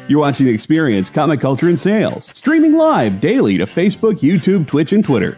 You're watching The Experience Comic Culture and Sales, streaming live daily to Facebook, YouTube, Twitch, and Twitter.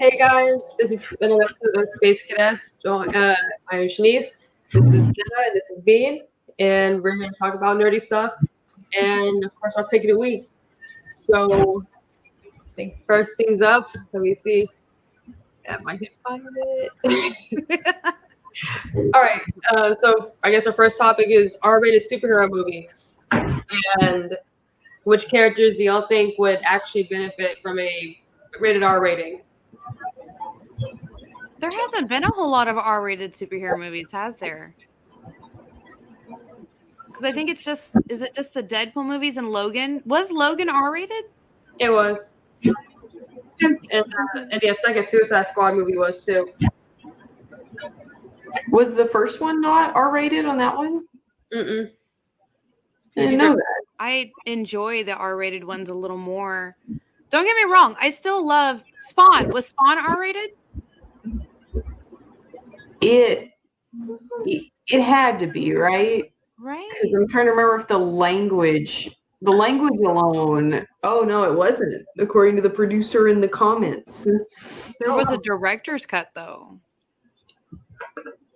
Hey guys, this is another episode of Space Cadettes. I'm Shanice, this is Jena, and this is Bean, and we're going to talk about nerdy stuff, and of course our pick of the week. So, I think first things up, let me see if I can find it. Alright, so I guess our first topic is R-rated superhero movies, and which characters do y'all think would actually benefit from a rated R rating? There hasn't been a whole lot of R-rated superhero movies, has there? Because I think it's just, is it just the Deadpool movies and Logan? Was Logan R-rated? It was. And the second Suicide Squad movie was too. Was the first one not R-rated on that one? Mm-mm. I didn't know that. I enjoy the R-rated ones a little more. Don't get me wrong. I still love Spawn. Was Spawn R-rated? It had to be, right? Right. Because I'm trying to remember if the language alone. Oh no, it wasn't. According to the producer in the comments, There was a director's cut though.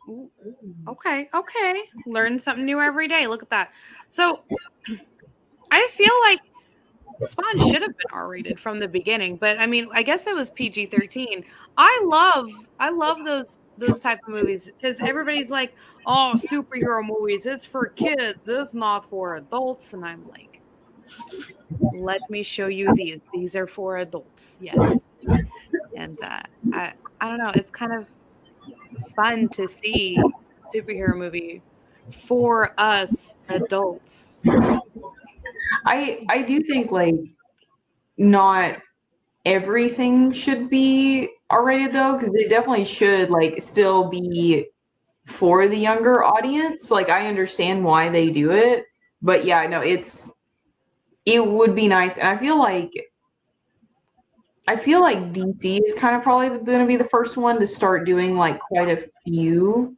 Ooh, okay. Learn something new every day. Look at that. So I feel like Spawn should have been R-rated from the beginning, but I mean, I guess it was PG-13. I love those type of movies because everybody's like, oh, superhero movies, it's for kids, it's not for adults. And I'm like, let me show you these are for adults. Yes. And I don't know, it's kind of fun to see superhero movie for us adults. I do think like not everything should be R-rated though, because it definitely should like still be for the younger audience. Like I understand why they do it, but yeah, no, it would be nice, and I feel like DC is kind of probably going to be the first one to start doing like quite a few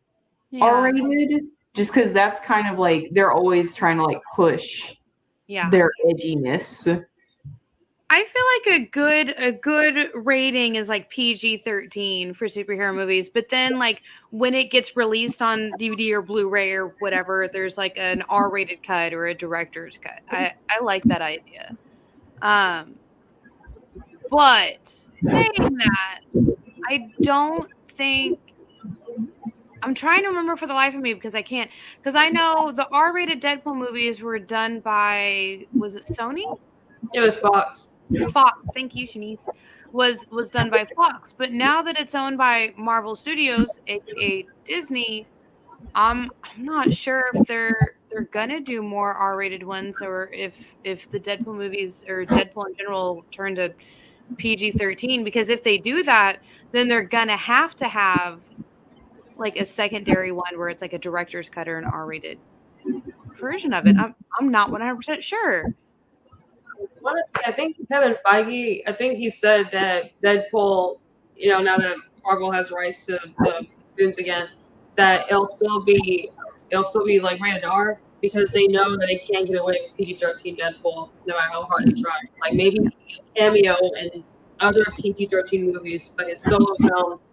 R-rated, just because that's kind of like they're always trying to like push their edginess. I feel like a good rating is like PG-13 for superhero movies, but then like when it gets released on DVD or Blu-ray or whatever, there's like an R-rated cut or a director's cut. I like that idea. But saying that, I don't think I'm trying to remember for the life of me because I can't. Because I know the R-rated Deadpool movies were done by, was it Sony? It was Fox. Fox, thank you, Shanice. Was done by Fox. But now that it's owned by Marvel Studios, aka Disney, I'm not sure if they're gonna do more R-rated ones, or if the Deadpool movies or Deadpool in general turn to PG-13. Because if they do that, then they're gonna have to have like a secondary one where it's like a director's cut or an R-rated version of it. I'm not 100% sure. I think Kevin Feige, he said that Deadpool, now that Marvel has rights to the movies again, that it'll still be like rated R because they know that they can't get away with PG-13 Deadpool no matter how hard they try. Like maybe cameo in other PG-13 movies, but his solo films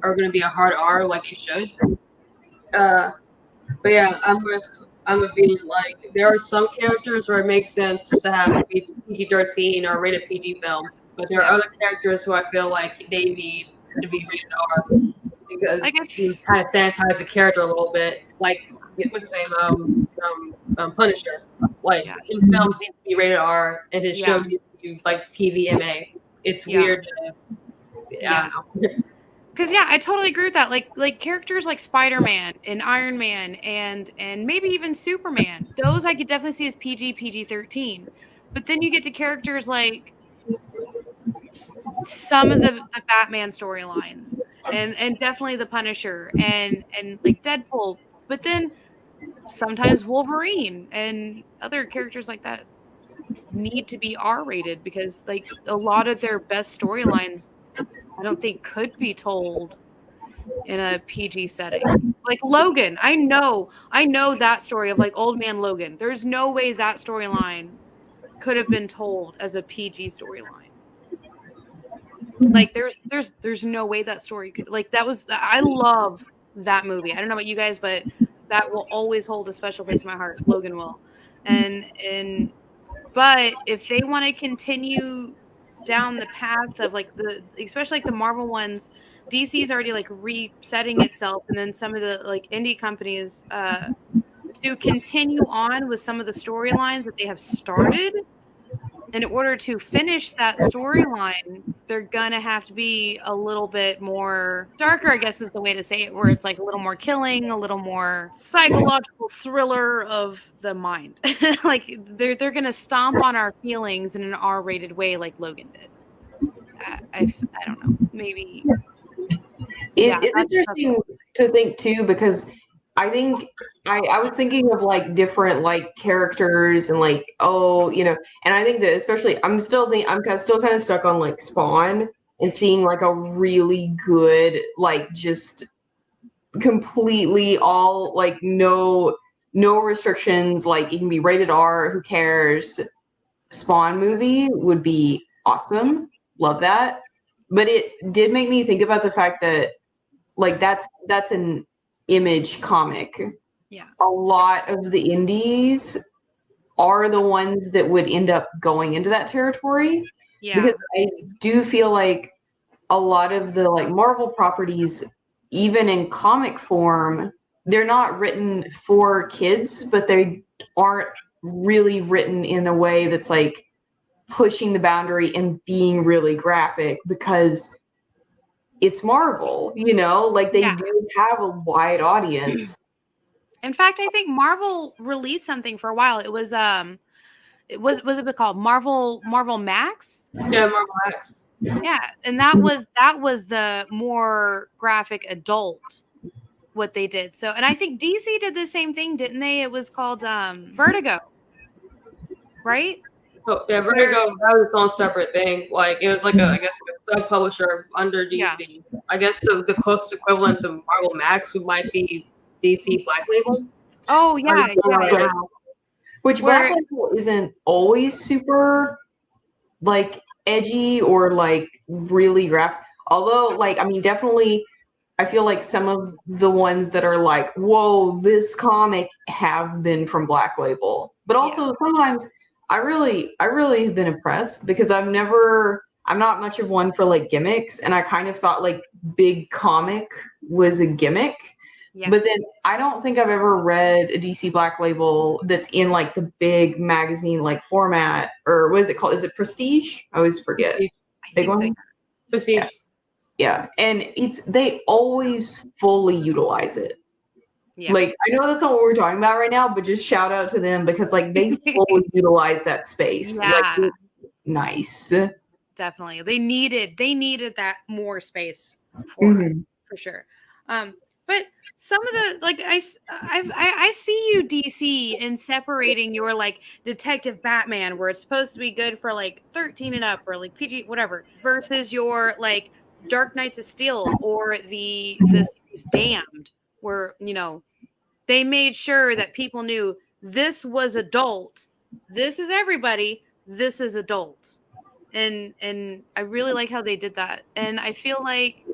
are going to be a hard R like they should. But yeah, I'm with being like, there are some characters where it makes sense to have a PG-13 or rated PG film, but there are other characters who I feel like they need to be rated R because you kind of sanitize the character a little bit. Like what's his name? Punisher. Like Yeah. his films need to be rated R, and his Yeah. shows need to be like TVMA. It's Yeah. weird. Yeah. I don't know. Because I totally agree with that. Like characters like Spider-Man and Iron Man and maybe even Superman. Those I could definitely see as PG-13. But then you get to characters like some of the Batman storylines and definitely the Punisher and like Deadpool. But then sometimes Wolverine and other characters like that need to be R-rated because like a lot of their best storylines I don't think could be told in a PG setting. Like Logan, I know that story of like old man Logan. There's no way that storyline could have been told as a PG storyline. Like there's no way that story could like that was I love that movie. I don't know about you guys, but that will always hold a special place in my heart. Logan will. And but if they want to continue down the path of like especially like the Marvel ones, DC's already like resetting itself, and then some of the like indie companies to continue on with some of the storylines that they have started. In order to finish that storyline, they're gonna have to be a little bit more darker, I guess is the way to say it, where it's like a little more killing, a little more psychological thriller of the mind. Like they're gonna stomp on our feelings in an R-rated way, like Logan did. I don't know, maybe. It's interesting to think too because I think I was thinking of like different like characters and like and I think that especially I'm still kind of stuck on like Spawn and seeing like a really good like just completely all like no restrictions, like it can be rated R, who cares, Spawn movie would be awesome. Love that. But it did make me think about the fact that like that's an Image comic. Yeah. A lot of the indies are the ones that would end up going into that territory. Yeah. Because I do feel like a lot of the like Marvel properties, even in comic form, they're not written for kids, but they aren't really written in a way that's like pushing the boundary and being really graphic because it's Marvel, like they do have a wide audience. In fact, I think Marvel released something for a while. It was was it called Marvel Max? Yeah, Marvel Max. Yeah, and that was the more graphic adult what they did. So, and I think DC did the same thing, didn't they? It was called Vertigo. Right? Oh, yeah, Vertigo, that was its own separate thing. Like it was like I guess a sub-publisher under DC. Yeah. I guess the closest equivalent to Marvel Max might be DC Black Label. Oh yeah, yeah. Which Black Label isn't always super like edgy or like really graphic. Although, like, I mean, definitely, I feel like some of the ones that are like, whoa, this comic have been from Black Label. But also sometimes I really have been impressed because I'm not much of one for like gimmicks, and I kind of thought like big comic was a gimmick. Yeah. But then I don't think I've ever read a DC Black Label that's in like the big magazine like format, or what is it called? Is it Prestige? I always forget. I think so. Prestige. Yeah. And they always fully utilize it. Yeah. Like, I know that's not what we're talking about right now, but just shout out to them because like they fully utilize that space. Yeah. Like, nice. Definitely. They needed that more space for it, for sure. But some of the like I see you DC in separating your like Detective Batman, where it's supposed to be good for like 13 and up or like PG whatever, versus your like Dark Knights of Steel or the series Damned, where they made sure that people knew this was adult, this is everybody, this is adult, and I really like how they did that, and I feel like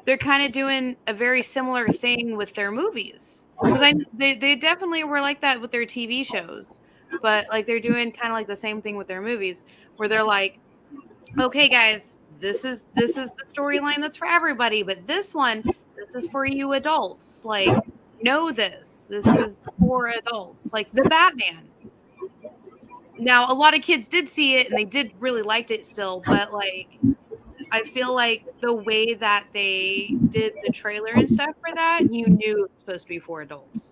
they're kind of doing a very similar thing with their movies because they definitely were like that with their TV shows, but like they're doing kind of like the same thing with their movies where they're like, okay guys, this is the storyline that's for everybody, but this is for you adults. Like know this. This is for adults. Like the Batman. Now, a lot of kids did see it and they did really liked it still, but like I feel like the way that they did the trailer and stuff for that, you knew it was supposed to be for adults.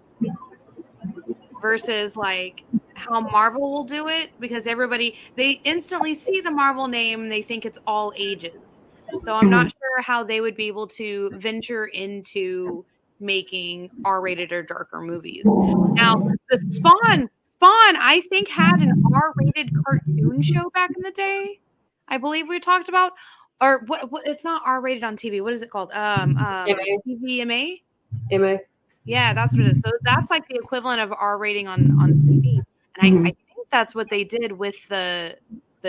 Versus like how Marvel will do it, because they instantly see the Marvel name and they think it's all ages. So I'm not sure how they would be able to venture into making R-rated or darker movies. Now, the Spawn, I think had an R-rated cartoon show back in the day. I believe we talked about, or what it's not R-rated on TV. What is it called? TVMA? MA. Yeah, that's what it is. So that's like the equivalent of R rating on TV. And I think that's what they did with the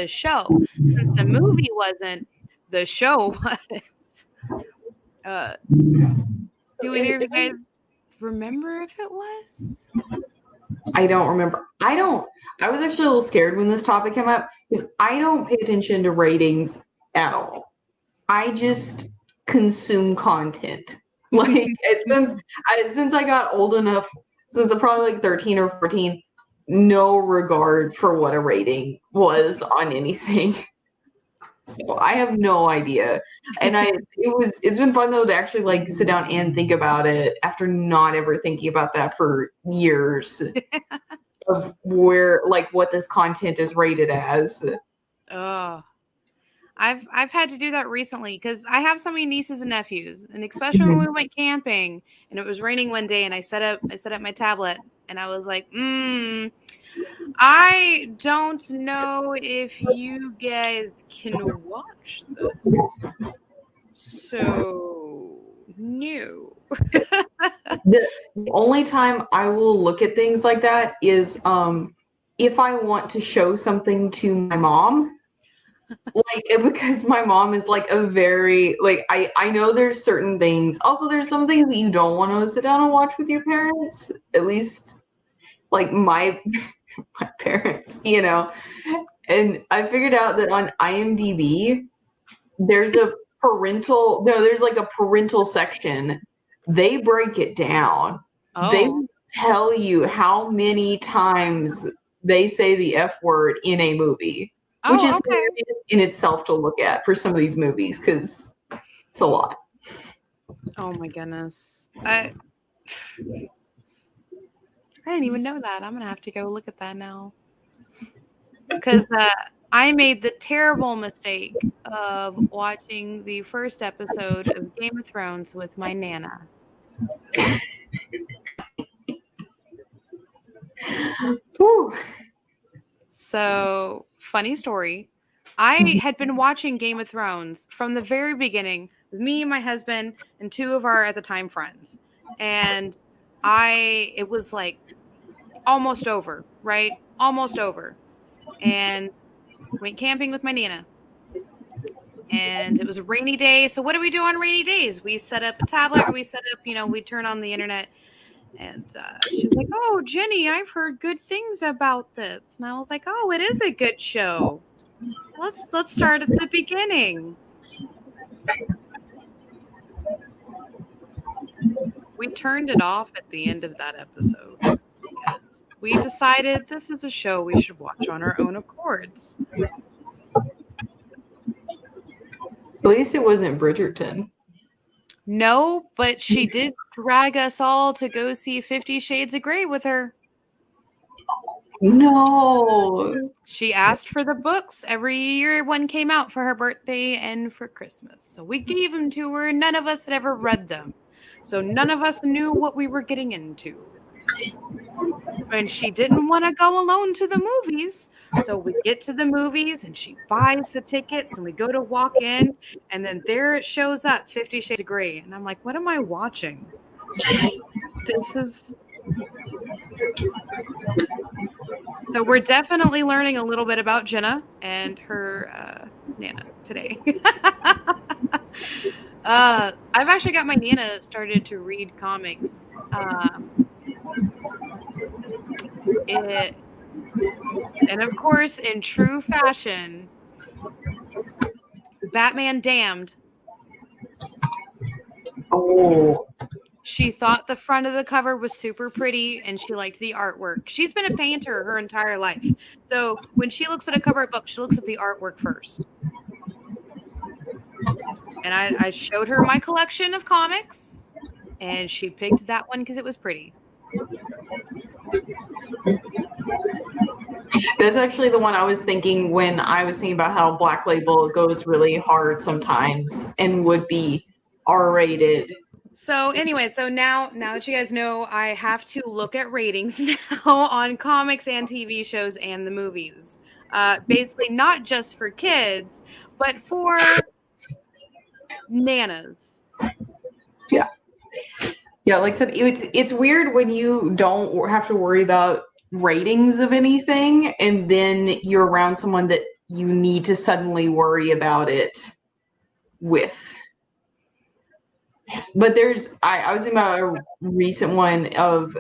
show. Since the movie wasn't, the show was. Do either of you guys remember if it was? I don't remember. I was actually a little scared when this topic came up because I don't pay attention to ratings at all. I just consume content. Like since I got old enough, since I'm probably like 13 or 14, no regard for what a rating was on anything. So I have no idea. And it's been fun though to actually like sit down and think about it after not ever thinking about that for years of where like what this content is rated as. Oh. I've had to do that recently because I have so many nieces and nephews, and especially when we went camping and it was raining one day, and I set up my tablet and I was like, I don't know if you guys can watch this. So no. The only time I will look at things like that is if I want to show something to my mom. Like, because my mom is like a very like I know there's certain things. Also, there's some things that you don't want to sit down and watch with your parents. At least, like my parents, you know. And I figured out that on IMDb, there's like a parental section. They break it down. Oh. They tell you how many times they say the F word in a movie. Which is hilarious in itself to look at for some of these movies because it's a lot. Oh my goodness. I didn't even know that. I'm going to have to go look at that now. Because I made the terrible mistake of watching the first episode of Game of Thrones with my Nana. Whew. So, funny story. I had been watching Game of Thrones from the very beginning with me and my husband and two of our, at the time, friends. And it was like almost over, right? Almost over. And went camping with my Nana. And it was a rainy day. So what do we do on rainy days? We set up a tablet, or we set up, we turn on the internet. And she was like, "Oh, Jenny, I've heard good things about this." And I was like, "Oh, it is a good show. Let's start at the beginning." We turned it off at the end of that episode because we decided this is a show we should watch on our own accords. At least it wasn't Bridgerton. No, but she did drag us all to go see 50 Shades of Grey with her. No. She asked for the books every year one came out for her birthday and for Christmas. So we gave them to her. None of us had ever read them. So none of us knew what we were getting into. And she didn't want to go alone to the movies. So we get to the movies and she buys the tickets and we go to walk in. And then there it shows up, 50 Shades of Grey. And I'm like, what am I watching? This is... So we're definitely learning a little bit about Jena and her Nana today. I've actually got my Nana started to read comics. And of course, in true fashion, Batman Damned. Oh. She thought the front of the cover was super pretty and she liked the artwork. She's been a painter her entire life. So when she looks at a cover book, she looks at the artwork first. And I showed her my collection of comics and she picked that one because it was pretty. That's actually the one I was thinking when I was thinking about how Black Label goes really hard sometimes and would be R-rated. So anyway, so now that you guys know, I have to look at ratings now on comics and TV shows and the movies. Basically not just for kids, but for nanas. Yeah. Yeah, like I said, it's weird when you don't have to worry about ratings of anything and then you're around someone that you need to suddenly worry about it with. But I was thinking about a recent one of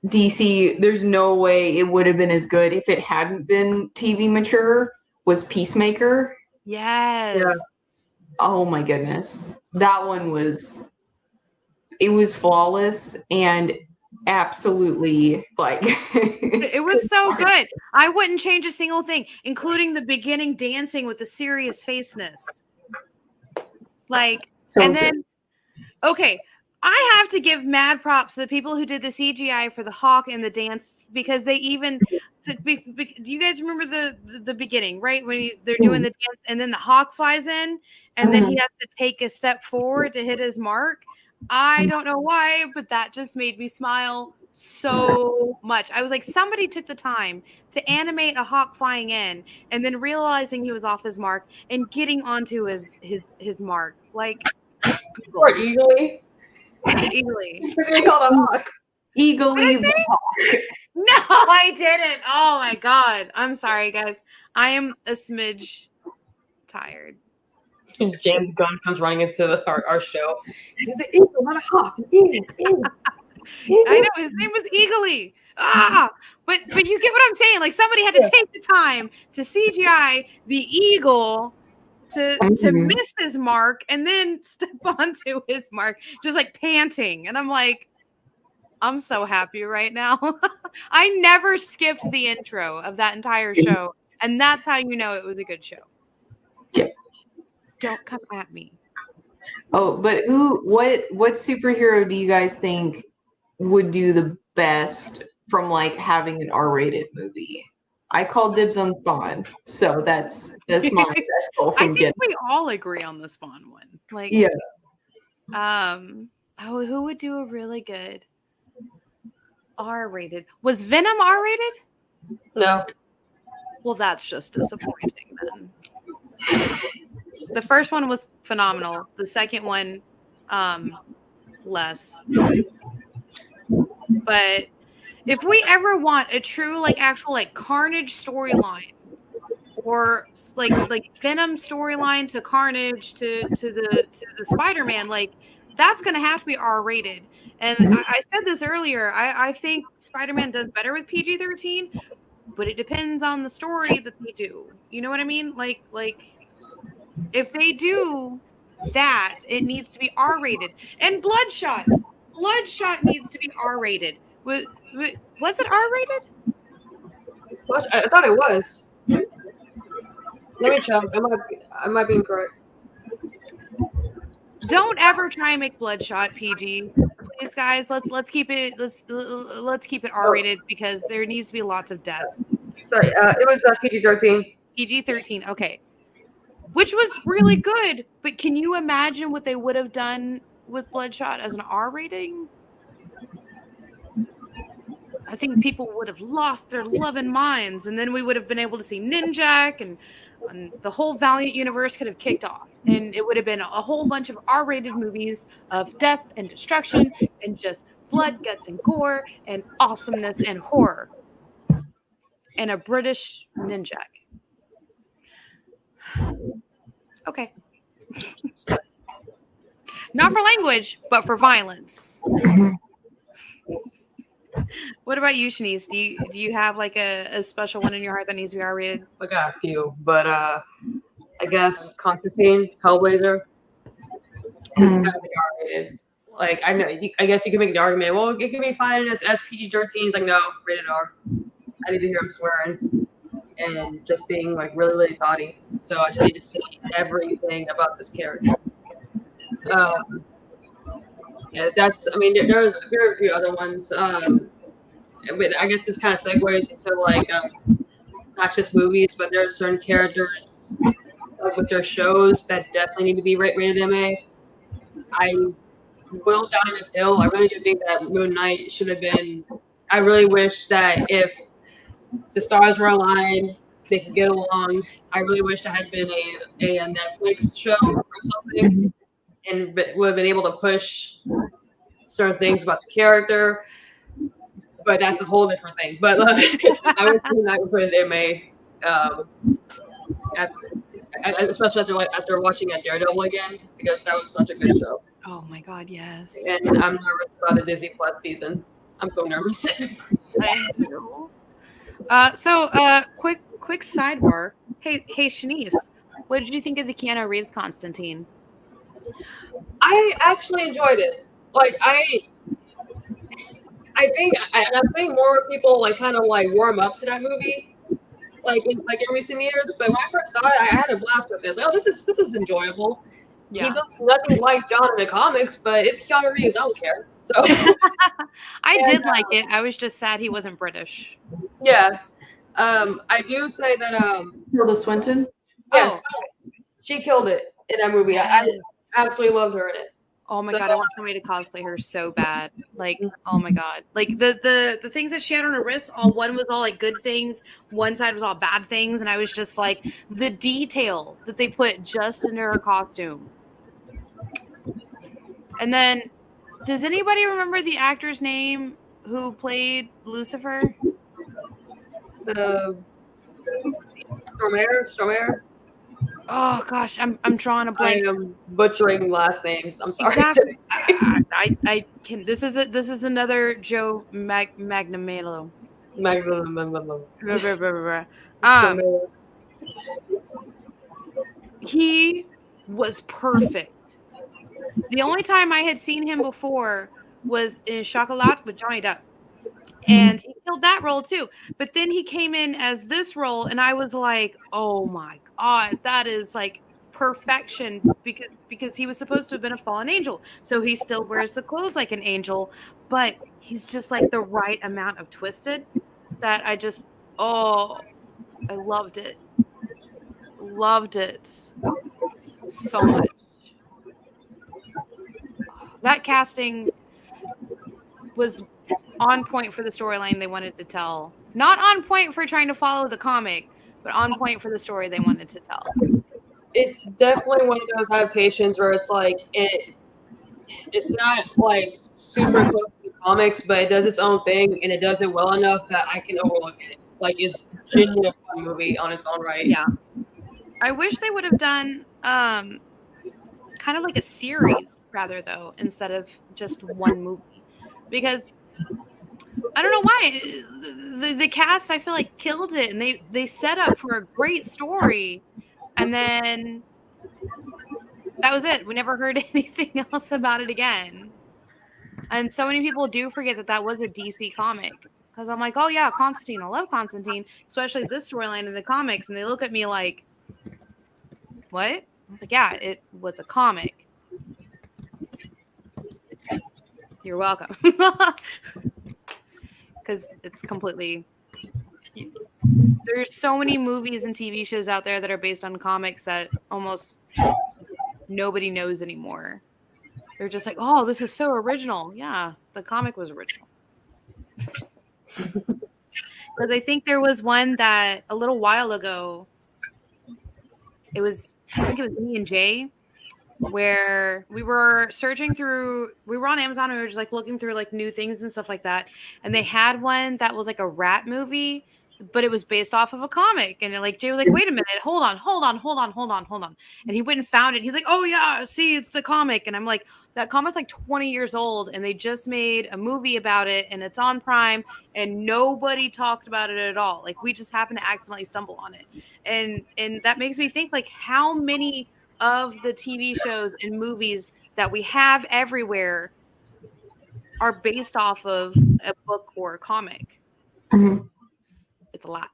DC. There's no way it would have been as good if it hadn't been TV mature, was Peacemaker. Yes. Yeah. Oh my goodness. That one was flawless and absolutely like it was so good. I wouldn't change a single thing, including the beginning dancing with the serious faceness. Like, so and good. then, okay, I have to give mad props to the people who did the CGI for the hawk and the dance because they even. Do you guys remember the beginning, right? When they're doing the dance and then the hawk flies in and then he has to take a step forward to hit his mark? I don't know why, but that just made me smile so much. I was like, somebody took the time to animate a hawk flying in and then realizing he was off his mark and getting onto his mark. Like, Or eagly. easily. Because we called a hawk. Eagerly. No, I didn't. Oh my God. I'm sorry, guys. I am a smidge tired. James Gunn comes running into our show. He's an eagle, not a hawk. An eagle. I know his name was Eagly. But you get what I'm saying. Like somebody had to take the time to CGI the eagle to miss his mark and then step onto his mark, just like panting. And I'm like, I'm so happy right now. I never skipped the intro of that entire show, and that's how you know it was a good show. Yeah. Don't come at me. Oh, but what superhero do you guys think would do the best from like having an R-rated movie? I call dibs on Spawn, so that's my best goal I from think we all agree on the Spawn one. Like, yeah. Who would do a really good R-rated? Was Venom R-rated? No. Well, that's just disappointing then. The first one was phenomenal. The second one, less. But if we ever want a true, like, actual, like, Carnage storyline, or like Venom storyline to Carnage to the Spider-Man, like, that's gonna have to be R-rated. And I said this earlier. I think Spider-Man does better with PG-13, but it depends on the story that they do. You know what I mean? Like if they do that, it needs to be R-rated. And Bloodshot needs to be R-rated. Was it R-rated? What? I thought it was. Let me check. I might be incorrect. Don't ever try and make Bloodshot PG, please, guys. Let's keep it R-rated because there needs to be lots of death. Sorry, it was PG-13. PG-13, okay. Which was really good, but can you imagine what they would have done with Bloodshot as an R rating? I think people would have lost their loving minds, and then we would have been able to see Ninjak, and the whole Valiant universe could have kicked off, and it would have been a whole bunch of R-rated movies of death and destruction and just blood, guts, and gore and awesomeness and horror, and a British Ninjak. Okay. Not for language, but for violence. What about you, Shanice? Do you have like a special one in your heart that needs to be R-rated? I got a few, but I guess Constantine, Hellblazer, it's gotta be R-rated. Like I know, I guess you can make the argument. Well, it can be fine as PG-13. It's like no, rated R. I need to hear him swearing and just being like really, really thoughty. So I just need to see everything about this character. Yeah, that's. I mean, there are a few other ones. But I guess this kind of segues into like not just movies, but there are certain characters like with their shows that definitely need to be rated MA. I will die on this hill. I really do think that Moon Knight should have been. I really wish that if the stars were aligned, they could get along. I really wish that had been a Netflix show or something, and would have been able to push certain things about the character. But that's a whole different thing. But I would say that was what it made, especially after watching Daredevil again, because that was such a good show. Oh my God, yes. And I'm nervous about the Disney Plus season. I'm so nervous. I do. Quick sidebar. Hey, Shanice, what did you think of the Keanu Reeves Constantine? I actually enjoyed it. Like I think I'm seeing more people like kind of like warm up to that movie, like in recent years. But when I first saw it, I had a blast with this. Like, oh, this is enjoyable. Yeah. He looks nothing like John in the comics, but it's Keanu Reeves. I don't care. So I did like it. I was just sad he wasn't British. Yeah. I do say that Tilda Swinton. Yes, she killed it in that movie. Yes. I absolutely loved her in it. Oh my God, I want somebody to cosplay her so bad. Like, oh my God. Like the things that she had on her wrist, one was all like good things, one side was all bad things, and I was just like, the detail that they put just into her costume. And then, does anybody remember the actor's name who played Lucifer? Stormare. Oh gosh, I'm drawing a blank. I am butchering last names. I'm sorry. Exactly. I can. This is another Joe Magnamelo. He was perfect. The only time I had seen him before was in Chocolat with Johnny Depp. And he killed that role too. But then he came in as this role, and I was like, oh my God, that is like perfection, because he was supposed to have been a fallen angel. So he still wears the clothes like an angel, but he's just like the right amount of twisted that I loved it. Loved it so much. That casting was on point for the storyline they wanted to tell. Not on point for trying to follow the comic, but on point for the story they wanted to tell. It's definitely one of those adaptations where it's like it's not like super close to the comics, but it does its own thing, and it does it well enough that I can overlook it. Like, it's genuinely a fun movie on its own right. Yeah. I wish they would have done kind of like a series rather, though, instead of just one movie. Because I don't know why the cast, I feel like, killed it, and they set up for a great story, and then that was it. We never heard anything else about it again. And so many people do forget that was a DC comic, because I'm like, oh yeah, Constantine, I love Constantine, especially this storyline in the comics, and they look at me like, what? I was like, yeah, it was a comic. You're welcome. Because it's completely... There's so many movies and TV shows out there that are based on comics that almost nobody knows anymore. They're just like, oh, this is so original. Yeah, the comic was original. Because I think there was one that a little while ago, I think it was me and Jay, where we were on Amazon, and we were just like looking through like new things and stuff like that. And they had one that was like a rat movie, but it was based off of a comic. And like Jay was like, wait a minute, hold on. And he went and found it. He's like, oh yeah, see, it's the comic. And I'm like, that comic's like 20 years old, and they just made a movie about it, and it's on Prime, and nobody talked about it at all. Like, we just happened to accidentally stumble on it. And that makes me think, like, how many of the TV shows and movies that we have everywhere are based off of a book or a comic. Mhm. It's a lot.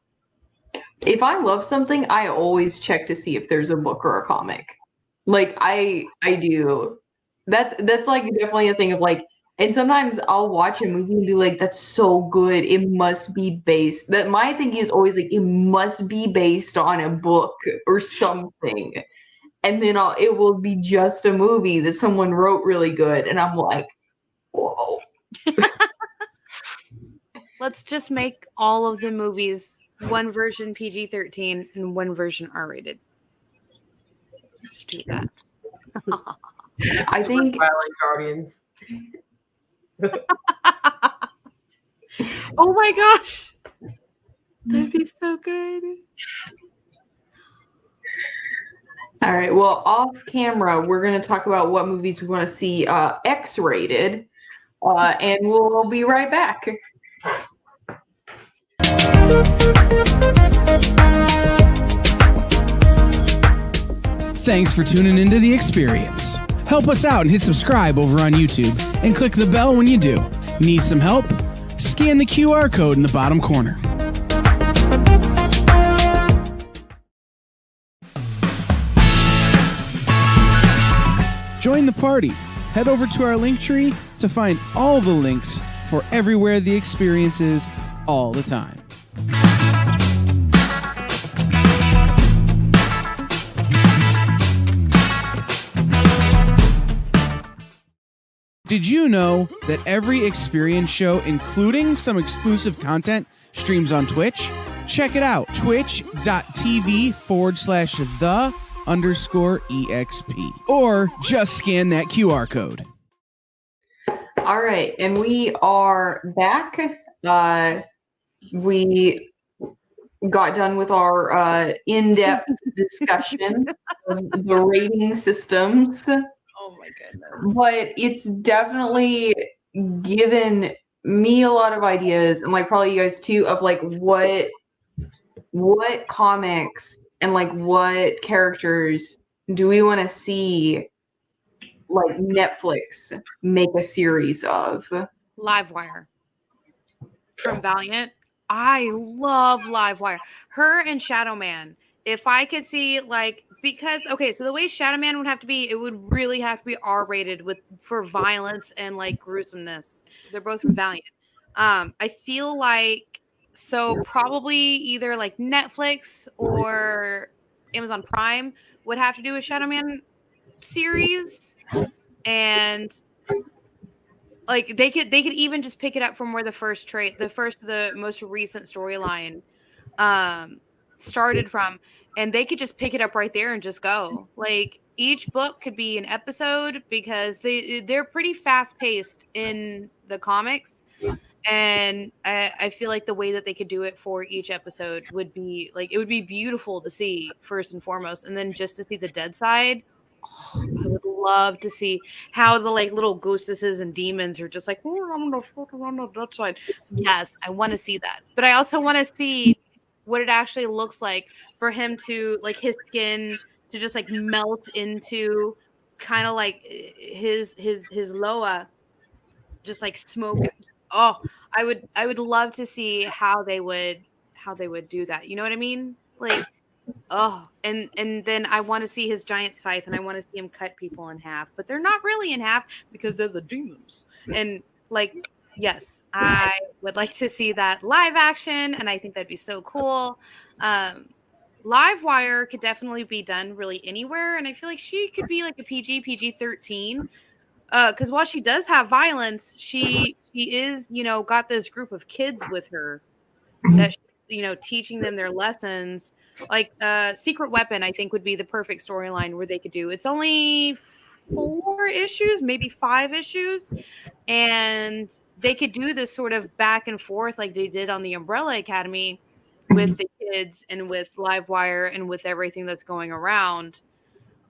If I love something, I always check to see if there's a book or a comic. Like I do. That's like definitely a thing of like, and sometimes I'll watch a movie and be like, that's so good. It must be based. That my thing is always like, it must be based on a book or something. And then it will be just a movie that someone wrote really good. And I'm like, whoa. Let's just make all of the movies one version PG-13 and one version R-rated. Let's do that. I think violent Guardians. Oh my gosh. That'd be so good. All right. Well, off camera, we're going to talk about what movies we want to see X-rated, and we'll be right back. Thanks for tuning into The Experience. Help us out and hit subscribe over on YouTube and click the bell when you do. Need some help? Scan the QR code in the bottom corner. Join the party. Head over to our link tree to find all the links for everywhere The Experience is all the time. Did you know that every Experience show, including some exclusive content, streams on Twitch? Check it out, twitch.tv/the_EXP. Or just scan that QR code. All right, and we are back. We got done with our in-depth discussion of the rating systems. Oh my goodness. But it's definitely given me a lot of ideas, and like probably you guys too, of like what comics and like what characters do we want to see like Netflix make a series of? Livewire from Valiant. I love Livewire. Her and Shadow Man. If I could see like, because okay, so the way Shadow Man would have to be, it would really have to be R-rated for violence and like gruesomeness. They're both from Valiant. I feel like so probably either like Netflix or Amazon Prime would have to do a Shadow Man series, and like they could even just pick it up from where the most recent storyline started from, and they could just pick it up right there and just go. Like each book could be an episode because they're pretty fast paced in the comics, and I feel like the way that they could do it for each episode would be like, it would be beautiful to see first and foremost, and then just to see the dead side. Oh, I would love to see how the like little ghostesses and demons are just like, oh, I'm gonna float around on that side. Yes, I want to see that, but I also want to see what it actually looks like for him to like his skin to just like melt into kind of like his Loa, just like smoke. Oh, I would love to see how they would do that. You know what I mean? Like, oh, and then I want to see his giant scythe, and I want to see him cut people in half, but they're not really in half because they're the demons. And like, yes, I would like to see that live action, and I think that'd be so cool. Livewire could definitely be done really anywhere, and I feel like she could be like a PG-13. Because while she does have violence, she is, got this group of kids with her that she's, teaching them their lessons. Like Secret Weapon, I think, would be the perfect storyline where they could do. It's only 4 issues, maybe 5 issues, and they could do this sort of back and forth like they did on the Umbrella Academy with the kids and with Livewire and with everything that's going around.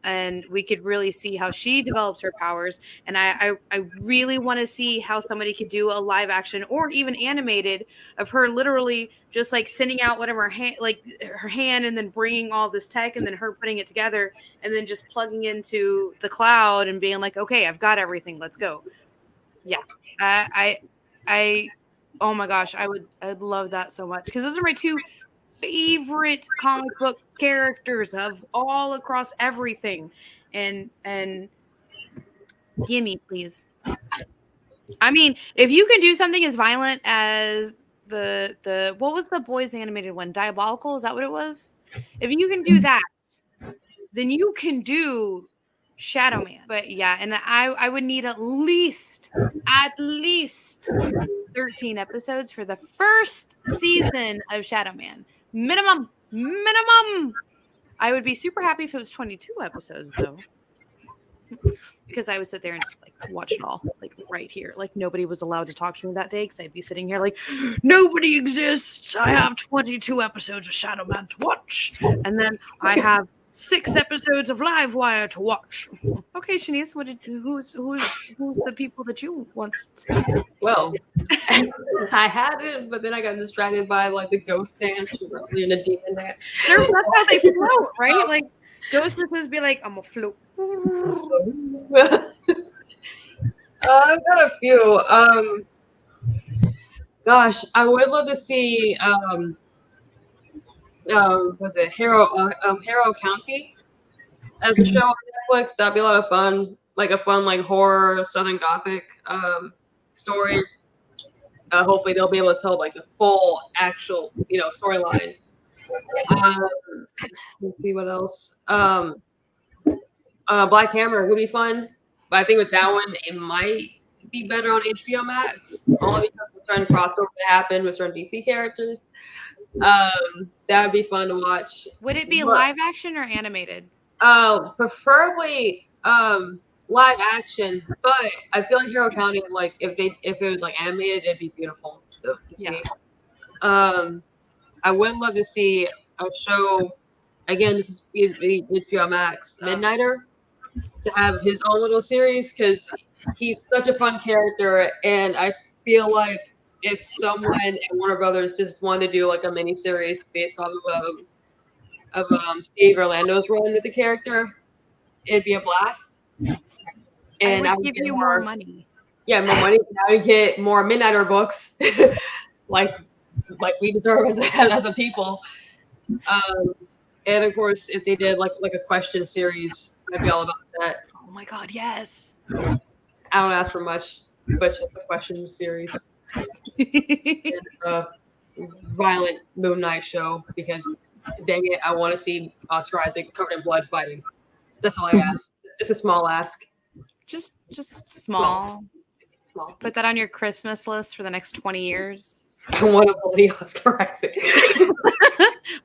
And we could really see how she develops her powers. And I really want to see how somebody could do a live action or even animated of her literally just like sending out whatever her hand and then bringing all this tech and then her putting it together and then just plugging into the cloud and being like, okay, I've got everything. Let's go. Yeah. I oh my gosh, I'd love that so much because those are my two favorite comic book characters of all across everything. And gimme, please. I mean, if you can do something as violent as the what was the boys animated one? Diabolical, is that what it was? If you can do that, then you can do Shadow Man. But yeah, and I would need at least 13 episodes for the first season of Shadow Man. Minimum. I would be super happy if it was 22 episodes though. Because I would sit there and just like watch it all, like right here. Like nobody was allowed to talk to me that day because I'd be sitting here like, nobody exists. I have 22 episodes of Shadow Man to watch, and then I have 6 episodes of Live Wire to watch. Okay, Shanice, who's the people that you want? Well, I had it, but then I got distracted by like the ghost dance or the demon dance. That's how they float, right? Like ghostesses be like, I'm a float. I've got a few. Gosh, I would love to see. Was it Harrow County as a show on Netflix? That'd be a lot of fun. Like a fun, like horror Southern Gothic story. Hopefully, they'll be able to tell like the full actual, storyline. Let's see what else. Black Hammer would be fun, but I think with that one, it might be better on HBO Max. Only because we're starting crossover to happen with certain DC characters. That would be fun to watch. Would it be live action or animated? Preferably live action, but I feel like Hero County, like if it was like animated, it'd be beautiful to see. Yeah. I would love to see a show. Again, this is HBO Max, Midnighter, to have his own little series because he's such a fun character, and I feel like if someone at Warner Brothers just wanted to do like a mini series based off of Steve Orlando's run with the character, it'd be a blast. And I would give you more money. Yeah, more money. I would get more Midnighter books, like we deserve as a people. And of course, if they did like a question series, I'd be all about that. Oh my God, yes! I don't ask for much, but just a question series. And violent Moon Knight show because, dang it, I want to see Oscar Isaac covered in blood fighting. That's all I ask. It's a small ask. Just small. Small. Put that on your Christmas list for the next 20 years. I want a bloody Oscar Isaac.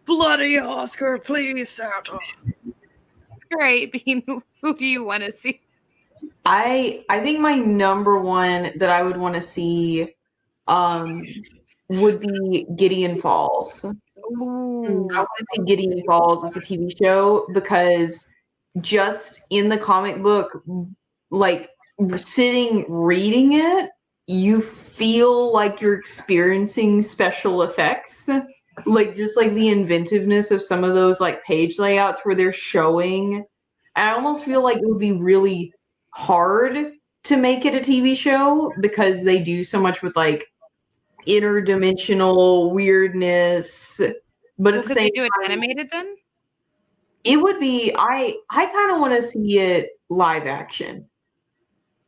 Bloody Oscar, please, Santa. All right, Bean, who do you want to see? I think my number one that I would want to see would be Gideon Falls. Ooh. I want to see Gideon Falls as a TV show because just in the comic book, like sitting reading it, you feel like you're experiencing special effects. Like just like the inventiveness of some of those like page layouts where they're showing. I almost feel like it would be really hard to make it a TV show because they do so much with like interdimensional weirdness. But at the same do it time, animated then? It would be I kind of want to see it live action.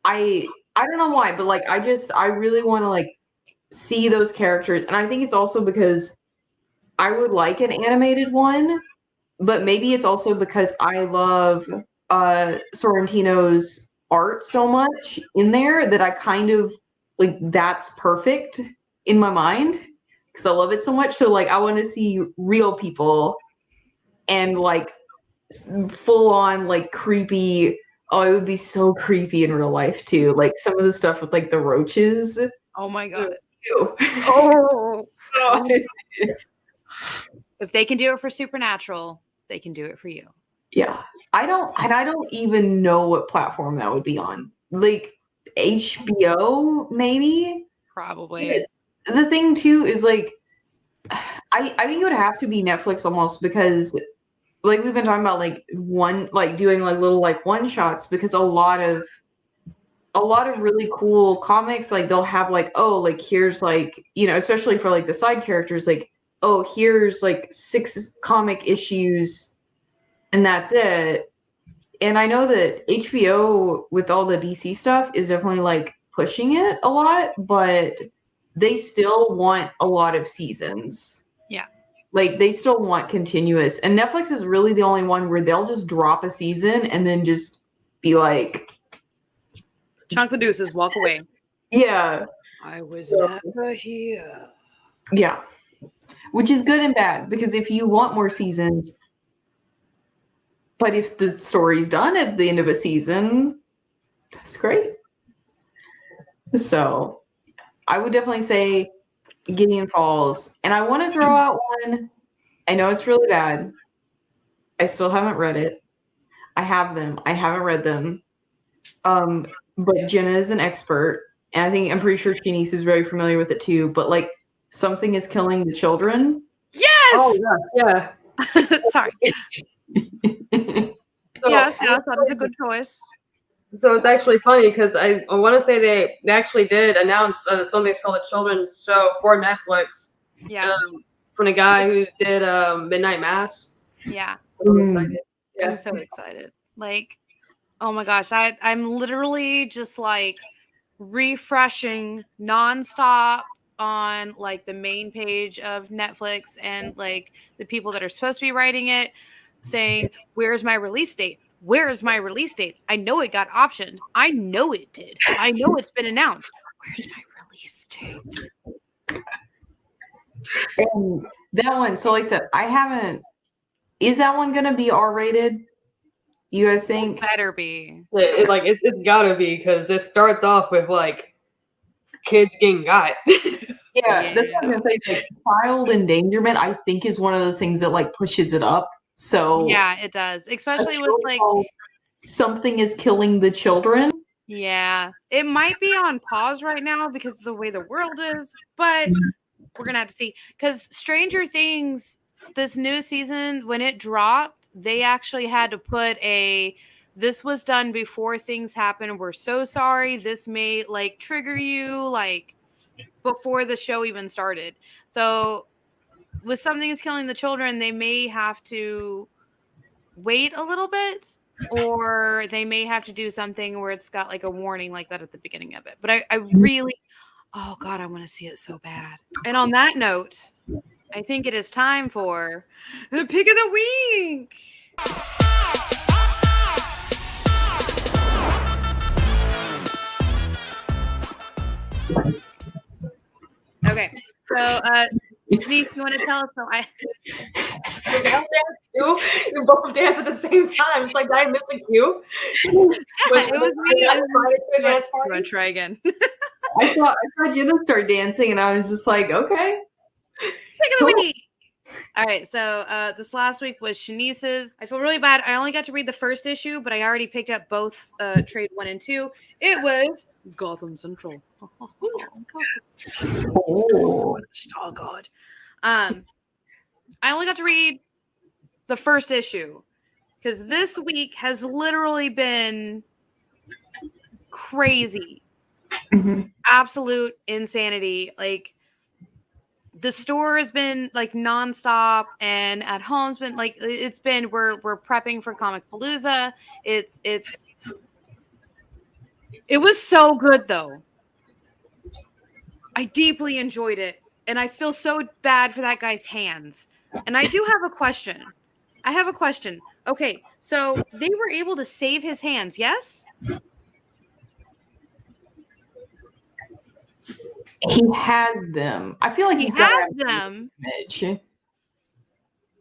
I don't know why, but like I really want to like see those characters, and I think it's also because I would like an animated one, but maybe it's also because I love Sorrentino's art so much in there that I kind of like that's perfect in my mind because I love it so much. So like I want to see real people and like full on like creepy. Oh, it would be so creepy in real life too. Like some of the stuff with like the roaches. Oh my God. Oh. If they can do it for Supernatural, they can do it for you. Yeah. I don't even know what platform that would be on. Like HBO, maybe? Probably. The thing too is like I think it would have to be Netflix almost because like we've been talking about like doing like little like one shots because a lot of a lot of really cool comics, like they'll have like, oh, like here's like, you know, especially for like the side characters, like, oh, here's like 6 comic issues and that's it. And I know that HBO with all the DC stuff is definitely like pushing it a lot, but they still want a lot of seasons. Yeah. Like they still want continuous. And Netflix is really the only one where they'll just drop a season and then just be like, chunk the deuces, walk away. yeah. I was never here. Yeah. Which is good and bad, because if you want more seasons, but if the story's done at the end of a season, that's great. So I would definitely say Gideon Falls. And I want to throw out one. I know it's really bad. I still haven't read it. I have them. I haven't read them. But Jena is an expert. And I'm pretty sure Shanice is very familiar with it too. But like, Something is Killing the Children. Yes! Oh, yeah. Sorry. So, yes, that is a good choice. So it's actually funny because I want to say they actually did announce something's called a children's show for Netflix. Yeah. From the guy who did Midnight Mass. Yeah. So I'm excited. Yeah. I'm so excited. Like, oh my gosh, I'm literally just like refreshing nonstop on like the main page of Netflix and like the people that are supposed to be writing it saying, where's my release date? Where is my release date? I know it got optioned. I know it did. I know it's been announced. Where's my release date? And that one, so like I said, is that one going to be R-rated? You guys think? Better be. It's gotta be, because it starts off with like kids getting got. Yeah, that's what I'm gonna say. Like, child endangerment, I think, is one of those things that like pushes it up. So yeah, it does, especially with like Something is Killing the Children. Yeah, it might be on pause right now because of the way the world is, but we're gonna have to see. Because Stranger Things, this new season, when it dropped, they actually had to put this was done before things happened. We're so sorry. This may like trigger you like before the show even started. So with Something is Killing the Children, they may have to wait a little bit, or they may have to do something where it's got like a warning like that at the beginning of it. But I really, oh God, I want to see it so bad. And on that note, I think it is time for the pick of the week. Okay, so Shanice, you want to tell us? So You both dance at the same time. It's like, did I miss a cue? It was me. Dance I'm gonna try again. I saw Jenna start dancing, and I was just like, okay. Pick of the week. All right, so this last week was Shanice's. I feel really bad. I only got to read the first issue, but I already picked up both trade 1 and 2. It was Gotham Central. Oh God. I only got to read the first issue because this week has literally been crazy. Mm-hmm. Absolute insanity. Like, the store has been like nonstop, and at home's been like, it's been, we're prepping for Comic Palooza. It was so good though. I deeply enjoyed it, and I feel so bad for that guy's hands. And I do have a question. Okay, so they were able to save his hands, yes? He has them. I feel like He he's has got them. image.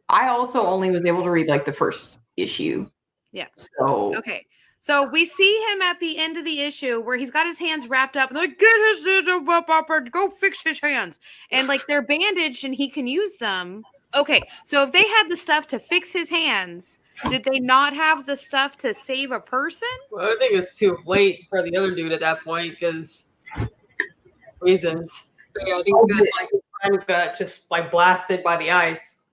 I also only was able to read like the first issue. Yeah. So okay. So we see him at the end of the issue where he's got his hands wrapped up and they're like, get his hands up, go fix his hands. And like they're bandaged and he can use them. Okay. So if they had the stuff to fix his hands, did they not have the stuff to save a person? Well, I think it's too late for the other dude at that point because reasons. But yeah, I think because like his friend got just like blasted by the ice.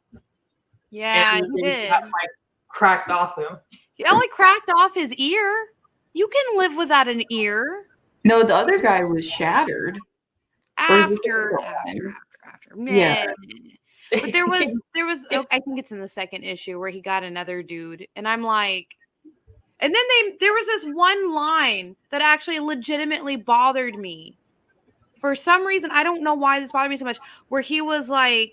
Yeah, and he did. got, like, cracked off him. He only cracked off his ear. You can live without an ear. No, the other guy was shattered. Or is it After. Yeah. But there was I think it's in the second issue where he got another dude, and I'm like, and then there was this one line that actually legitimately bothered me. For some reason, I don't know why this bothered me so much, where he was like,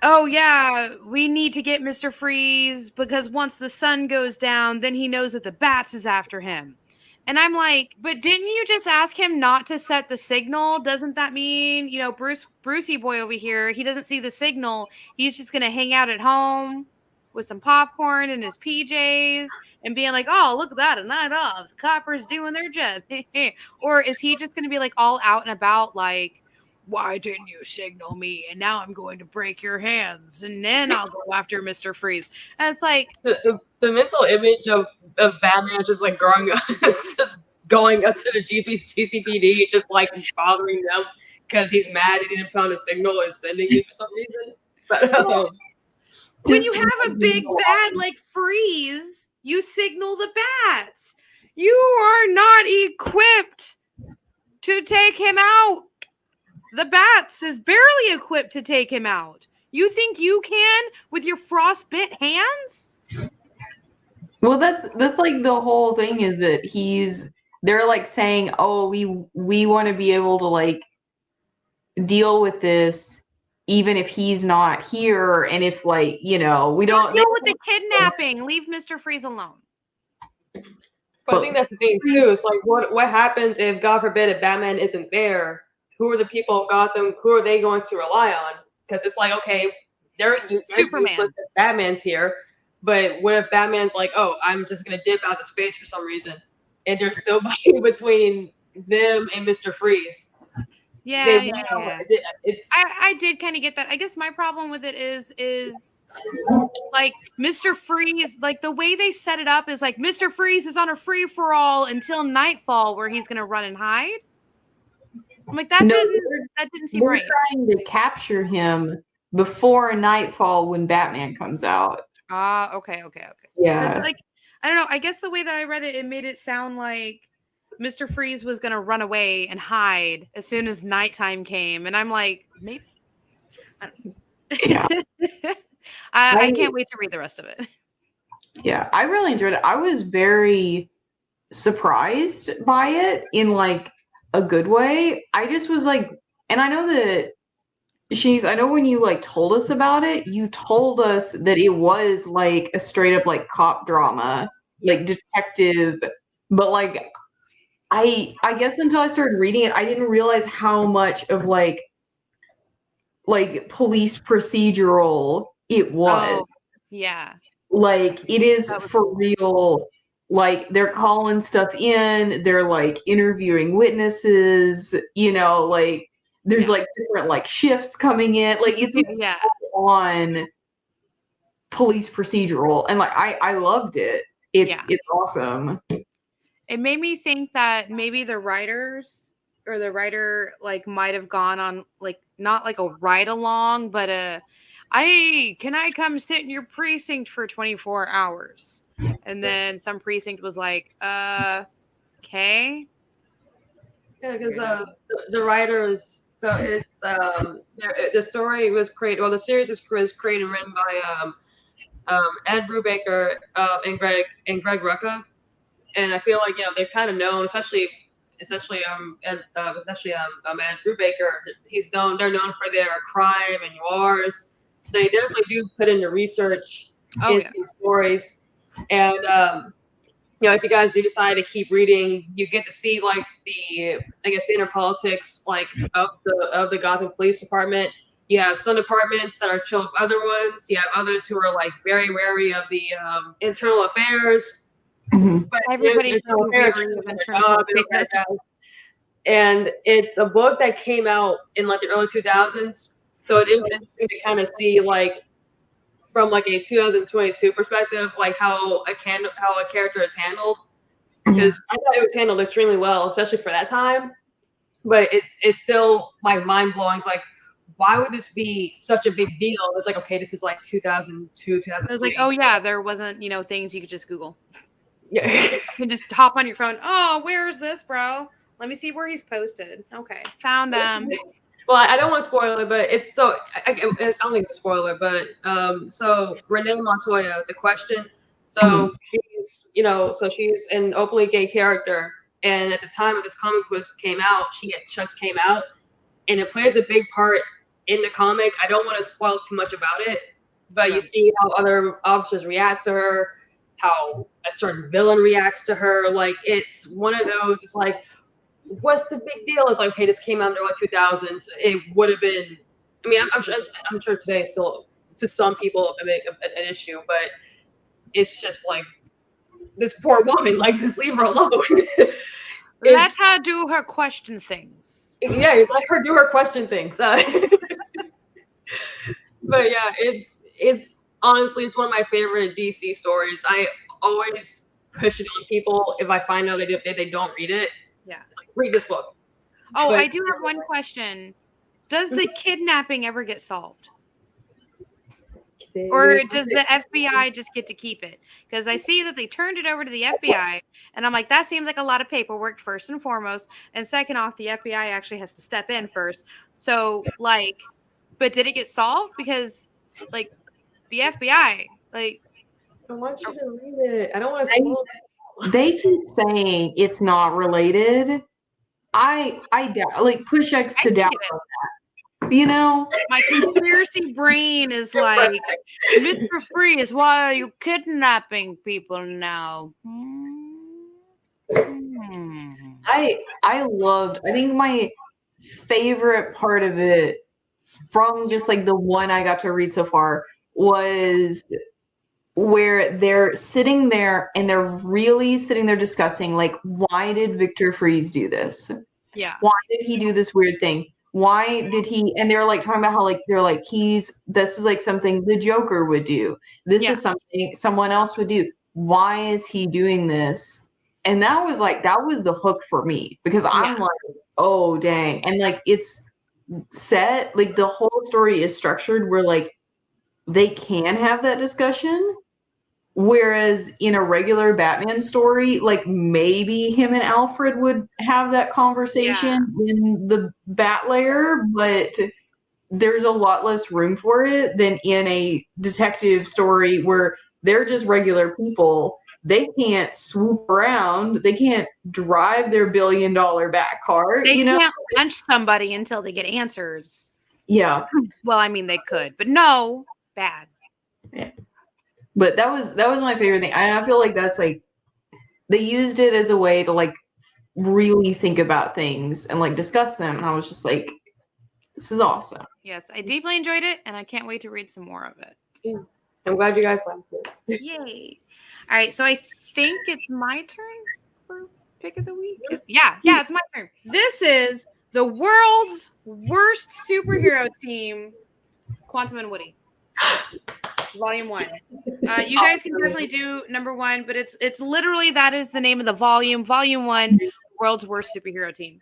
oh yeah, we need to get Mr. Freeze because once the sun goes down, then he knows that the bats is after him. And I'm like, but didn't you just ask him not to set the signal? Doesn't that mean, Brucey boy over here, he doesn't see the signal. He's just going to hang out at home with some popcorn and his PJs and being like, oh, look at that, a night off. The coppers doing their job. Or is he just going to be like all out and about like, why didn't you signal me? And now I'm going to break your hands. And then I'll go after Mr. Freeze. And it's like the mental image of Batman just like growing up, just going up to the GCPD, just like bothering them because he's mad he didn't pound a signal and sending you for some reason. But when you have a big bad like Freeze, you signal the bats. You are not equipped to take him out. The bats is barely equipped to take him out. You think you can with your frostbit hands? Well, that's like the whole thing is that they're like saying, oh, we want to be able to like deal with this even if he's not here, and if like, we don't deal with the kidnapping. Leave Mr. Freeze alone. But I think that's the thing too. It's like what happens if, God forbid, if Batman isn't there? Who are the people in Gotham? Who are they going to rely on? Because it's like, okay, they're Superman. useless if Batman's here, but what if Batman's like, oh, I'm just gonna dip out of space for some reason, and there's nobody between them and Mr. Freeze. Yeah. It's I did kind of get that. I guess my problem with it is like Mr. Freeze, like the way they set it up is like Mr. Freeze is on a free for all until nightfall, where he's gonna run and hide. I'm like, that didn't seem right. They're trying to capture him before nightfall when Batman comes out. Okay. Yeah. Like, I don't know. I guess the way that I read it, it made it sound like Mr. Freeze was going to run away and hide as soon as nighttime came. And I'm like, maybe. I don't know. Yeah. I can't wait to read the rest of it. Yeah, I really enjoyed it. I was very surprised by it in like a good way. I just was like, and I know that I know when you like told us about it, you told us that it was like a straight up like cop drama, like detective, but like I guess until I started reading it, I didn't realize how much of like police procedural it was. Oh, yeah. Like it is for real. Like they're calling stuff in, they're like interviewing witnesses, like there's like different like shifts coming in. Like it's on police procedural, and like I loved it. It's awesome. It made me think that maybe the writers or the writer like might have gone on like not like a ride along, but can I come sit in your precinct for 24 hours? And then some precinct was like, okay. Yeah, because the writers. So it's the story was created. Well, the series was created and written by Ed Brubaker and Greg Rucka, and I feel like they're kind of known, especially Ed Brubaker. They're known for their crime and noirs, so they definitely do put in the research into these stories. And if you guys do decide to keep reading, you get to see like the inner politics like of the Gotham Police Department. You have some departments that are chill with other ones. You have others who are like very wary of the internal affairs. Mm-hmm. But everybody's internal affairs are just internal affairs. And it's a book that came out in like the early 2000s, so it is interesting to kind of see like from like a 2022 perspective, like how a character is handled, because I thought it was handled extremely well, especially for that time. But it's still like mind blowing. It's like, why would this be such a big deal? It's like, okay, this is like 2002, 2003. I was like, oh yeah, there wasn't things you could just Google. Yeah. You just hop on your phone. Oh, where is this, bro? Let me see where he's posted. Okay, found him. Well, I don't want to spoil it, but it's so I don't think it's a spoiler, but so Renee Montoya, the question. So she's an openly gay character, and at the time of this comic book came out, she had just came out, and it plays a big part in the comic. I don't want to spoil too much about it, but you see how other officers react to her, how a certain villain reacts to her. Like it's one of those. It's like, what's the big deal? It's like, okay, this came out in the early 2000s. It would have been. I mean, I'm sure today still to some people an issue, but it's just like this poor woman. Like, just leave her alone. Let her do her question things. Yeah, let her do her question things. But yeah, it's honestly it's one of my favorite DC stories. I always push it on people if I find out that they don't read it. Yeah, like, read this book. Oh, but I do have one question. Does the kidnapping ever get solved? Or does the FBI just get to keep it? Because I see that they turned it over to the FBI, and I'm like, that seems like a lot of paperwork, first and foremost. And second off, the FBI actually has to step in first. So, like, but did it get solved? Because, like, the FBI, like... I want you to read it. I don't want to spoil it. They keep saying it's not related. I doubt, like, push X to doubt that. You know, my conspiracy brain is like, Mr. Freeze, why are you kidnapping people now? I think my favorite part of it from just like the one I got to read so far was where they're sitting there and they're really sitting there discussing, like, why did Victor Freeze do this? Yeah. Why did he do this weird thing? Why did he, and they're like talking about how, like, they're like, this is like something the Joker would do. This is something someone else would do. Why is he doing this? And that was the hook for me, because I'm like, oh, dang. And like, it's set, like the whole story is structured where like they can have that discussion. Whereas in a regular Batman story, like maybe him and Alfred would have that conversation in the Bat Lair, but there's a lot less room for it than in a detective story where they're just regular people. They can't swoop around. They can't drive their $1 billion Bat car. They can't punch somebody until they get answers. Yeah. Well, I mean, they could, but no, bad. Yeah. But that was my favorite thing. I feel like that's like they used it as a way to like really think about things and like discuss them. And I was just like, this is awesome. Yes, I deeply enjoyed it, and I can't wait to read some more of it. I'm glad you guys liked it. Yay! All right, so I think it's my turn for pick of the week. Yeah, it's my turn. This is the world's worst superhero team, Quantum and Woody. Volume 1. You guys can definitely do number 1, but it's literally that is the name of the volume. Volume 1, world's worst superhero team.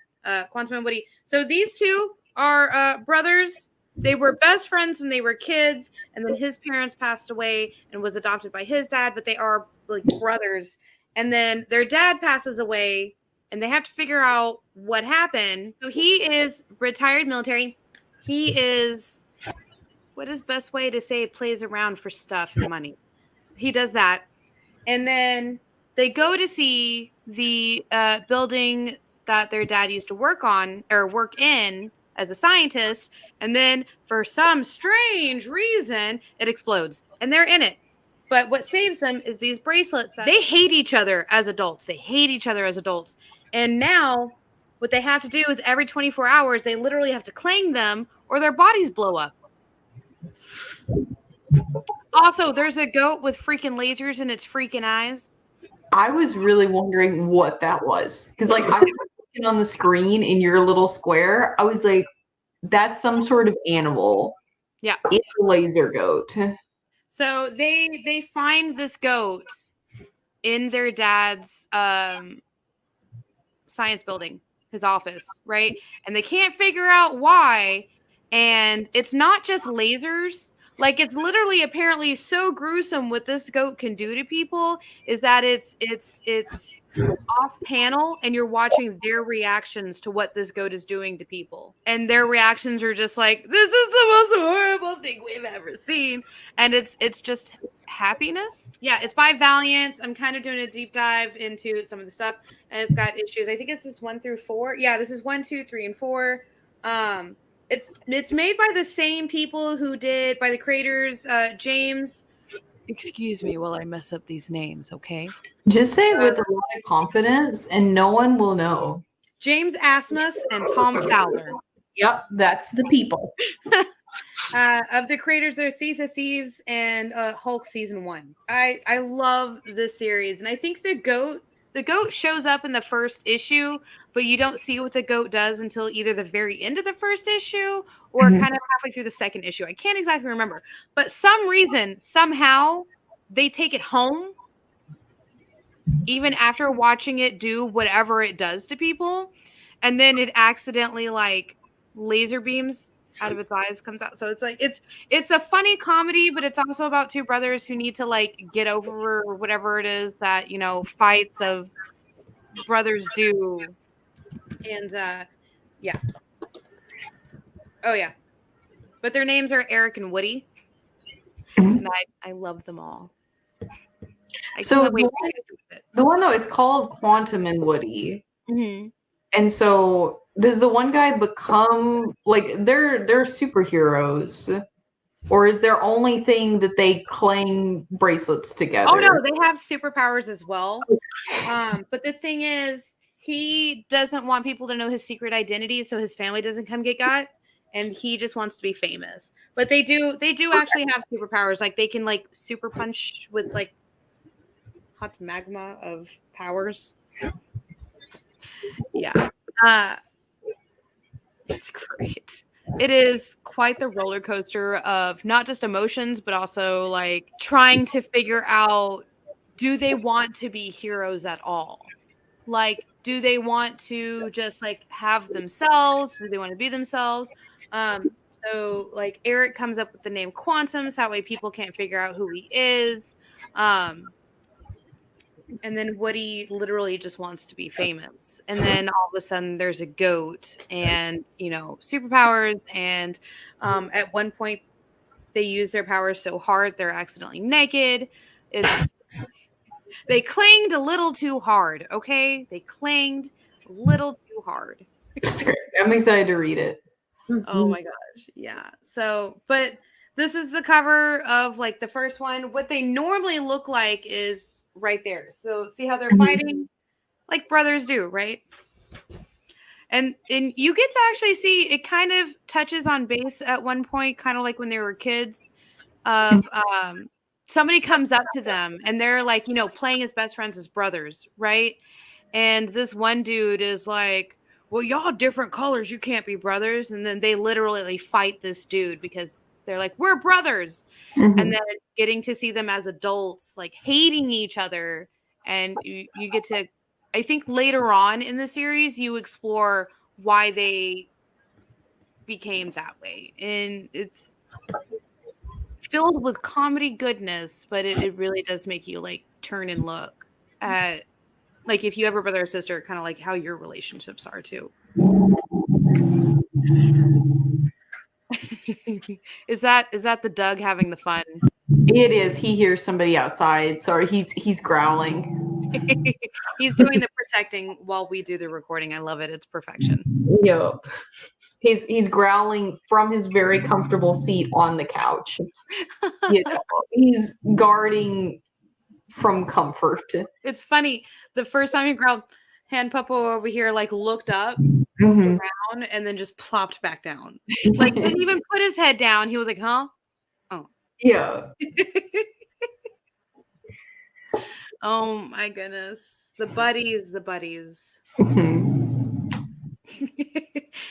Quantum and Woody. So these two are brothers. They were best friends when they were kids, and then his parents passed away and was adopted by his dad, but they are like brothers. And then their dad passes away, and they have to figure out what happened. So he is retired military. He is... what is best way to say plays around for stuff and money? He does that. And then they go to see the building that their dad used to work on or work in as a scientist. And then for some strange reason, it explodes and they're in it. But what saves them is these bracelets. They hate each other as adults. And now what they have to do is every 24 hours, they literally have to clang them or their bodies blow up. Also, there's a goat with freaking lasers in its freaking eyes. I was really wondering what that was. Because, like, I was looking on the screen in your little square. I was like, that's some sort of animal. Yeah. It's a laser goat. So they find this goat in their dad's science building, his office, right? And they can't figure out why. And it's not just lasers. Like it's literally apparently so gruesome what this goat can do to people is that it's off panel and you're watching their reactions to what this goat is doing to people. And their reactions are just like, this is the most horrible thing we've ever seen. And it's just happiness. Yeah, it's by Valiant. I'm kind of doing a deep dive into some of the stuff and it's got issues. I think it's this 1 through 4. Yeah, this is 1, 2, 3, and 4. It's made by the same people who did by the creators, James. Excuse me while I mess up these names, okay? Just say it with a lot of confidence, and no one will know. James Asmus and Tom Fowler. Yep, that's the people. Of the creators, they're Thief of Thieves and Hulk season 1. I love this series, and I think the goat shows up in the first issue, but you don't see what the goat does until either the very end of the first issue or kind of halfway through the second issue. I can't exactly remember, but some reason, somehow, they take it home even after watching it do whatever it does to people, and then it accidentally like laser beams out of its eyes comes out. So it's like it's a funny comedy, but it's also about two brothers who need to like get over whatever it is that, you know, fights of brothers do. And yeah. Oh yeah. But their names are Eric and Woody. And I love them all. So the one though, it's called Quantum and Woody. Mm-hmm. And so does the one guy become like they're superheroes, or is their only thing that they clang bracelets together? Oh no, they have superpowers as well. But the thing is, he doesn't want people to know his secret identity, so his family doesn't come get got, and he just wants to be famous. But they do actually have superpowers. Like they can like super punch with like hot magma of powers. Yeah. It's great. It is quite the roller coaster of not just emotions, but also like trying to figure out, do they want to be heroes at all? Like, do they want to just like have themselves? Do they want to be themselves? So like Eric comes up with the name Quantum, so that way people can't figure out who he is. And then Woody literally just wants to be famous. And then all of a sudden there's a goat and, you know, superpowers. And at one point they use their powers so hard they're accidentally naked. They clanged a little too hard, okay? They clanged a little too hard. I'm excited to read it. Oh my gosh. Yeah. So, but this is the cover of like the first one. What they normally look like is right there. So see how they're fighting like brothers do, right? And you get to actually see it kind of touches on base at one point, kind of like when they were kids, of somebody comes up to them and they're like, you know, playing as best friends as brothers, right? And this one dude is like, well, y'all different colors, you can't be brothers. And then they literally fight this dude because they're like, we're brothers. And then getting to see them as adults, like hating each other. And you get to, I think later on in the series, you explore why they became that way. And it's filled with comedy goodness, but it really does make you like turn and look at, like, if you have a brother or sister, kind of like how your relationships are too. Is that the Doug having the fun? It is. He hears somebody outside. Sorry, he's growling. He's doing the protecting while we do the recording. I love it. It's perfection. Yep. He's growling from his very comfortable seat on the couch. You know, he's guarding from comfort. It's funny. The first time he growled, Hand Puppo over here like looked up, around, and then just plopped back down. Like didn't even put his head down. He was like, huh? Oh. Yeah. Oh my goodness. The buddies.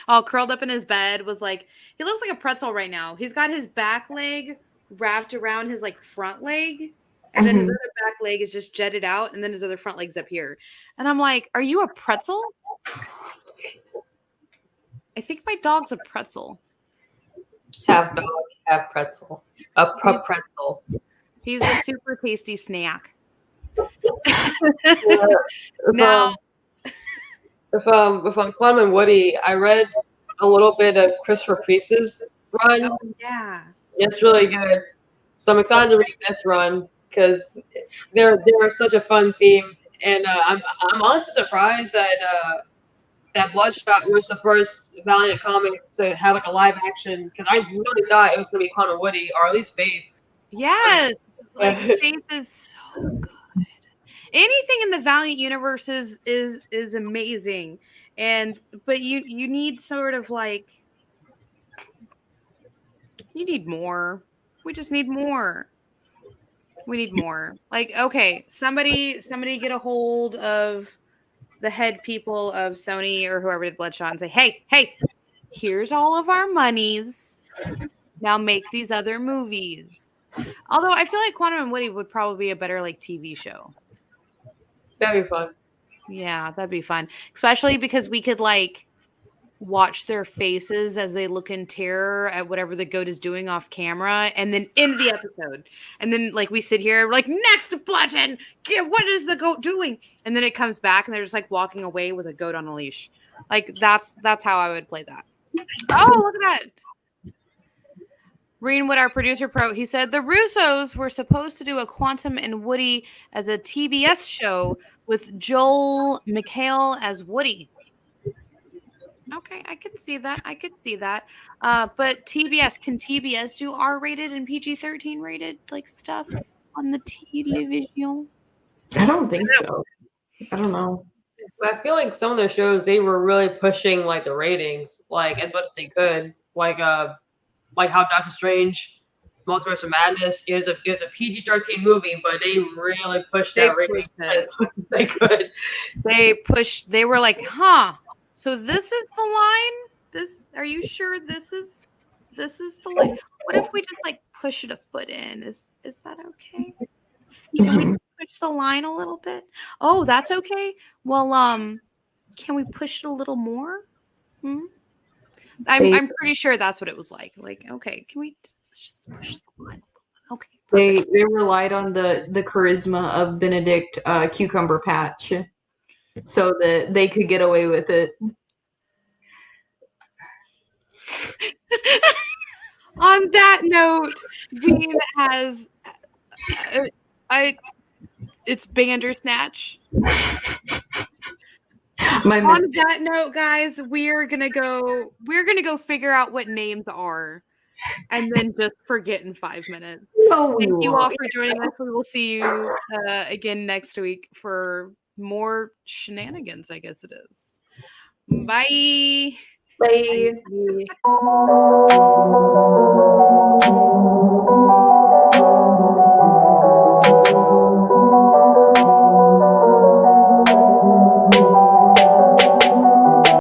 All curled up in his bed with like, he looks like a pretzel right now. He's got his back leg wrapped around his like front leg. And then his other back leg is just jetted out. And then his other front leg's up here. And I'm like, are you a pretzel? I think my dog's a pretzel. Half dog, half pretzel. a pretzel. He's a super tasty snack. If, Now, if I'm Quantum and Woody, I read a little bit of Christopher Priest's run. oh yeah. It's really good. So I'm excited to read this run because they're such a fun team, and I'm honestly surprised that Bloodshot was the first Valiant comic to have like a live action, because I really thought it was gonna be Quantum and Woody, or at least Faith. Yes, like Faith is so good. Anything in the Valiant universe is amazing, but you need sort of like you need more. We just need more. We need more. Like, okay, somebody get a hold of the head people of Sony or whoever did Bloodshot and say, hey, here's all of our monies. Now make these other movies. Although I feel like Quantum and Woody would probably be a better like TV show. That'd be fun. Yeah, that'd be fun. Especially because we could like watch their faces as they look in terror at whatever the goat is doing off camera and then end the episode. And then like we sit here, we're like, next button, what is the goat doing? And then it comes back and they're just like walking away with a goat on a leash. Like that's how I would play that. Oh, look at that. Reading what our producer he said the Russos were supposed to do a Quantum and Woody as a TBS show with Joel McHale as Woody. Okay, I could see that. But TBS, can TBS do R-rated and PG-13 rated like stuff on the television? I don't think so. I don't know. But I feel like some of their shows, they were really pushing like the ratings, like as much as they could. Like how Doctor Strange, Multiverse of Madness is a PG-13 movie, but they really pushed that rating as much as they could. They were like, huh? So this is the line? Are you sure this is the line? What if we just like push it a foot in? Is that okay? Can we just push the line a little bit? Oh, that's okay. Well, can we push it a little more? I'm pretty sure that's what it was like. Like, okay, can we just push the line? Okay. They relied on the charisma of Benedict Cucumber Patch, so that they could get away with it. On that note, Dean has it's Bandersnatch. On that note, guys, we're gonna go figure out what names are, and then just forget in 5 minutes. Thank you all for joining us. We will see you again next week for more shenanigans, I guess it is. Bye. Bye.